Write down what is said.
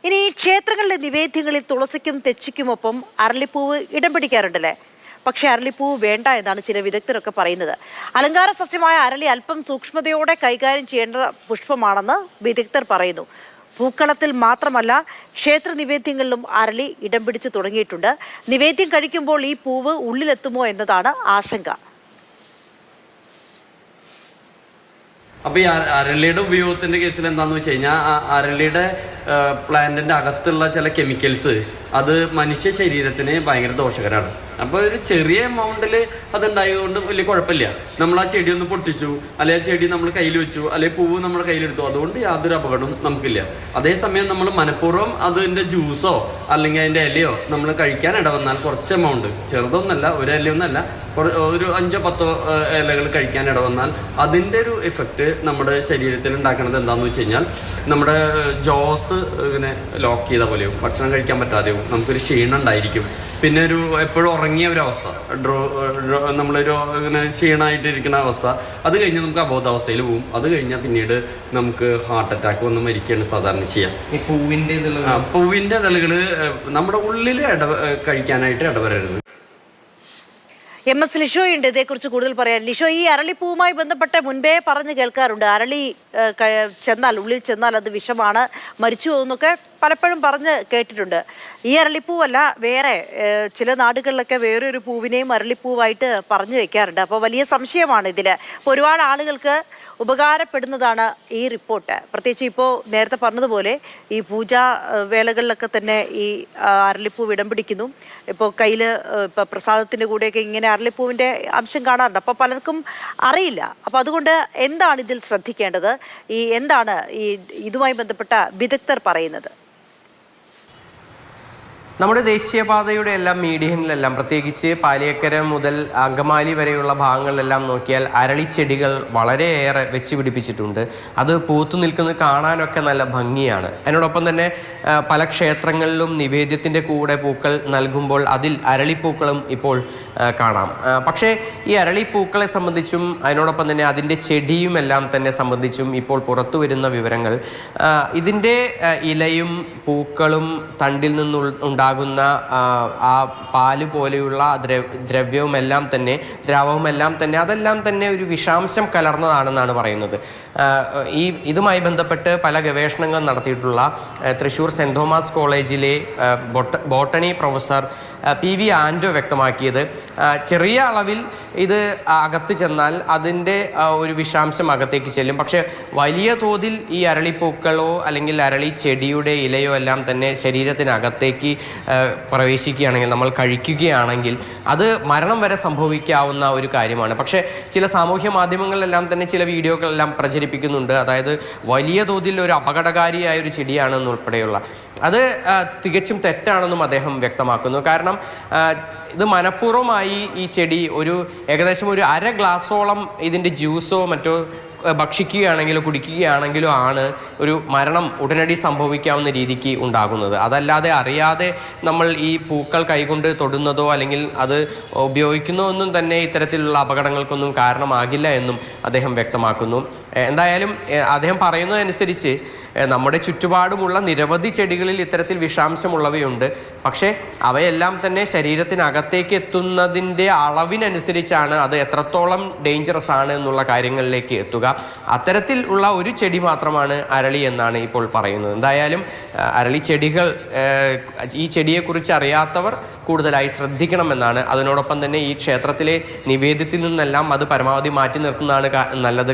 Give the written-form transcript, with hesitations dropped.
ഇനി ഈ ക്ഷേത്രങ്ങളിലെ നിവേദ്യങ്ങളിൽ തുളസിക്കും തെച്ചിക്കുമൊപ്പം അരളിപ്പൂവ് ഇടം പിടിക്കാറുണ്ടല്ലേ? പക്ഷേ അരളിപ്പൂവ് വേണ്ട എന്നാണ് ചില വിദഗ്ധരൊക്കെ പറയുന്നത്. അലങ്കാര സസ്യമായ അരളി അല്പം സൂക്ഷ്മതയോടെ കൈകാര്യം ചെയ്യേണ്ട പുഷ്പമാണെന്ന് വിദഗ്ധർ പറയുന്നു. പൂക്കളത്തിൽ മാത്രമല്ല ക്ഷേത്ര നിവേദ്യങ്ങളിലും അരളി ഇടം പിടിച്ചു തുടങ്ങിയിട്ടുണ്ട്. നിവേദ്യം കഴിക്കുമ്പോൾ ഈ പൂവ് ഉള്ളിലെത്തുമോ എന്നതാണ് ആശങ്ക. അപ്പോൾ ഈ അരളിയുടെ ഉപയോഗത്തിൻ്റെ കേസിൽ എന്താണെന്ന് വെച്ച് കഴിഞ്ഞാൽ അരളിയുടെ പ്ലാന്റിൻ്റെ അകത്തുള്ള ചില കെമിക്കൽസ് അത് മനുഷ്യ ശരീരത്തിന് ഭയങ്കര ദോഷകരമാണ്. അപ്പോൾ ഒരു ചെറിയ എമൗണ്ടിൽ അതുണ്ടായതുകൊണ്ട് വലിയ കുഴപ്പമില്ല. നമ്മൾ ആ ചെടി ഒന്ന് പൊട്ടിച്ചു, അല്ലെങ്കിൽ ആ ചെടി നമ്മൾ കയ്യിൽ വെച്ചു, അല്ലെങ്കിൽ പൂവ് നമ്മുടെ കയ്യിലെടുത്തു, അതുകൊണ്ട് യാതൊരു അപകടവും നമുക്കില്ല. അതേസമയം നമ്മൾ മനഃപൂർവ്വം അതിൻ്റെ ജ്യൂസോ അല്ലെങ്കിൽ അതിൻ്റെ ഇലയോ നമ്മൾ കഴിക്കാൻ ഇടവന്നാൽ കുറച്ച് എമൗണ്ട്, ചെറുതൊന്നല്ല, ഒരു ഇലയൊന്നല്ല, ഒരു 5-10 ഇലകൾ കഴിക്കാൻ ഇടവന്നാൽ അതിൻ്റെ ഒരു എഫക്റ്റ് നമ്മുടെ ശരീരത്തിൽ ഉണ്ടാക്കുന്നത് എന്താണെന്ന് വെച്ച് കഴിഞ്ഞാൽ നമ്മുടെ ജോസ് ഇങ്ങനെ ലോക്ക് ചെയ്ത പോലെയും ഭക്ഷണം കഴിക്കാൻ പറ്റാതെയും നമുക്കൊരു ക്ഷീണം ഉണ്ടായിരിക്കും. പിന്നെ ഒരു എപ്പോഴും ഉറങ്ങിയ ഒരു അവസ്ഥ, നമ്മളൊരു ഇങ്ങനെ ക്ഷീണമായിട്ടിരിക്കുന്ന അവസ്ഥ, അത് കഴിഞ്ഞ് നമുക്ക് അബോധാവസ്ഥയിൽ പോകും. അത് കഴിഞ്ഞാൽ പിന്നീട് നമുക്ക് ഹാർട്ട് അറ്റാക്ക് വന്ന് മരിക്കുകയാണ് സാധാരണ ചെയ്യാം. ഈ പൂവിൻ്റെ ഇതളുകൾ നമ്മുടെ ഉള്ളിൽ കഴിക്കാനായിട്ട് ഇടവരരുത്. MS ലിഷോയുണ്ട് ഇതേക്കുറിച്ച് കൂടുതൽ പറയാൻ. ലിഷോ, ഈ അരളിപ്പൂവുമായി ബന്ധപ്പെട്ട് മുൻപേ പറഞ്ഞു കേൾക്കാറുണ്ട്, അരളി ഉള്ളിൽ ചെന്നാൽ അത് വിഷമാണ്, മരിച്ചു പോകുന്നൊക്കെ പലപ്പോഴും പറഞ്ഞ് കേട്ടിട്ടുണ്ട്. ഈ അരളിപ്പൂവല്ല, വേറെ ചില നാടുകളിലൊക്കെ വേറെ ഒരു പൂവിനെയും അരളിപ്പൂവായിട്ട് പറഞ്ഞു വെക്കാറുണ്ട്. അപ്പോൾ വലിയ സംശയമാണ് ഇതിൽ. അപ്പോൾ ഒരുപാട് ആളുകൾക്ക് ഉപകാരപ്പെടുന്നതാണ് ഈ റിപ്പോർട്ട്. പ്രത്യേകിച്ച് ഇപ്പോൾ നേരത്തെ പറഞ്ഞതുപോലെ ഈ പൂജാ വേളകളിലൊക്കെ തന്നെ ഈ അരളിപ്പൂവ് ഇടം പിടിക്കുന്നു. ഇപ്പോൾ കയ്യിൽ ഇപ്പോൾ പ്രസാദത്തിൻ്റെ കൂടെയൊക്കെ ഇങ്ങനെ അരളിപ്പൂവിൻ്റെ അംശം കാണാറുണ്ട്. അപ്പോൾ പലർക്കും അറിയില്ല. അപ്പോൾ അതുകൊണ്ട് എന്താണ് ഇതിൽ ശ്രദ്ധിക്കേണ്ടത്? എന്താണ് ഇതുമായി ബന്ധപ്പെട്ട വിദഗ്ധർ പറയുന്നത്? നമ്മുടെ ദേശീയപാതയുടെ എല്ലാം മീഡിയനിലെല്ലാം, പ്രത്യേകിച്ച് പാലിയേക്കര മുതൽ അങ്കമാലി വരെയുള്ള ഭാഗങ്ങളിലെല്ലാം നോക്കിയാൽ അരളിച്ചെടികൾ വളരെയേറെ വെച്ച് പിടിപ്പിച്ചിട്ടുണ്ട്. അത് പൂത്തു നിൽക്കുന്നത് കാണാനൊക്കെ നല്ല ഭംഗിയാണ്. അതിനോടൊപ്പം തന്നെ പല ക്ഷേത്രങ്ങളിലും നിവേദ്യത്തിൻ്റെ കൂടെ പൂക്കൾ നൽകുമ്പോൾ അതിൽ അരളിപ്പൂക്കളും ഇപ്പോൾ കാണാം. പക്ഷേ ഈ അരളിപ്പൂക്കളെ സംബന്ധിച്ചും അതിനോടൊപ്പം തന്നെ അതിൻ്റെ ചെടിയുമെല്ലാം തന്നെ സംബന്ധിച്ചും ഇപ്പോൾ പുറത്തു വരുന്ന വിവരങ്ങൾ, ഇതിൻ്റെ ഇലയും പൂക്കളും തണ്ടിൽ നിന്നുണ്ടാകുന്ന ആ പാല് പോലെയുള്ള ദ്രവ്യവുമെല്ലാം തന്നെ അതെല്ലാം തന്നെ ഒരു വിഷാംശം കലർന്നതാണെന്നാണ് പറയുന്നത്. ഇതുമായി ബന്ധപ്പെട്ട് പല ഗവേഷണങ്ങളും നടത്തിയിട്ടുള്ള തൃശ്ശൂർ സെൻറ് തോമസ് കോളേജിലെ ബോട്ടണി പ്രൊഫസർ PV ആൻഡോ വ്യക്തമാക്കിയത്, ചെറിയ അളവിൽ ഇത് അകത്ത് ചെന്നാൽ അതിൻ്റെ ഒരു വിഷാംശം അകത്തേക്ക് ചെല്ലും. പക്ഷേ വലിയ തോതിൽ ഈ അരളിപ്പൂക്കളോ അല്ലെങ്കിൽ അരളി ചെടിയുടെ ഇലയോ എല്ലാം തന്നെ ശരീരത്തിനകത്തേക്ക് പ്രവേശിക്കുകയാണെങ്കിൽ, നമ്മൾ കഴിക്കുകയാണെങ്കിൽ അത് മരണം വരെ സംഭവിക്കാവുന്ന ഒരു കാര്യമാണ്. പക്ഷേ ചില സാമൂഹ്യ മാധ്യമങ്ങളിലെല്ലാം തന്നെ ചില വീഡിയോകളെല്ലാം പ്രചരിപ്പിക്കുന്നുണ്ട്. അതായത് വലിയ തോതിൽ ഒരു അപകടകാരിയായ ഒരു ചെടിയാണെന്നുൾപ്പെടെയുള്ള, അത് തികച്ചും തെറ്റാണെന്നും അദ്ദേഹം വ്യക്തമാക്കുന്നു. കാരണം ഇത് മനഃപൂർവ്വമായി ഈ ചെടി ഏകദേശം ഒരു 1/2 ഗ്ലാസോളം ഇതിൻ്റെ ജ്യൂസോ മറ്റോ ഭക്ഷിക്കുകയാണെങ്കിലോ കുടിക്കുകയാണെങ്കിലോ ആണ് ഒരു മരണം ഉടനടി സംഭവിക്കാവുന്ന രീതിക്ക് ഉണ്ടാകുന്നത്. അതല്ലാതെ അറിയാതെ നമ്മൾ ഈ പൂക്കൾ കൈകൊണ്ട് തൊടുന്നതോ അല്ലെങ്കിൽ അത് ഉപയോഗിക്കുന്നതോ ഒന്നും തന്നെ ഇത്തരത്തിലുള്ള അപകടങ്ങൾക്കൊന്നും കാരണമാകില്ല എന്നും അദ്ദേഹം വ്യക്തമാക്കുന്നു. എന്തായാലും അദ്ദേഹം പറയുന്നതനുസരിച്ച് നമ്മുടെ ചുറ്റുപാടുമുള്ള നിരവധി ചെടികളിൽ ഇത്തരത്തിൽ വിഷാംശമുള്ളവയുണ്ട്. പക്ഷേ അവയെല്ലാം തന്നെ ശരീരത്തിനകത്തേക്ക് എത്തുന്നതിൻ്റെ അളവിനനുസരിച്ചാണ് അത് എത്രത്തോളം ഡേഞ്ചറസ് ആണ് എന്നുള്ള കാര്യങ്ങളിലേക്ക് എത്തുക. അത്തരത്തിൽ ഉള്ള ഒരു ചെടി മാത്രമാണ് അരളി എന്നാണ് ഇപ്പോൾ പറയുന്നത്. എന്തായാലും അരളി ചെടികൾ, ഈ ചെടിയെക്കുറിച്ച് അറിയാത്തവർ കൂടുതലായി ശ്രദ്ധിക്കണമെന്നാണ്. അതിനോടൊപ്പം തന്നെ ഈ ക്ഷേത്രത്തിലെ നിവേദ്യത്തിൽ നിന്നെല്ലാം അത് പരമാവധി മാറ്റി നിർത്തുന്നതാണ് നല്ലത്.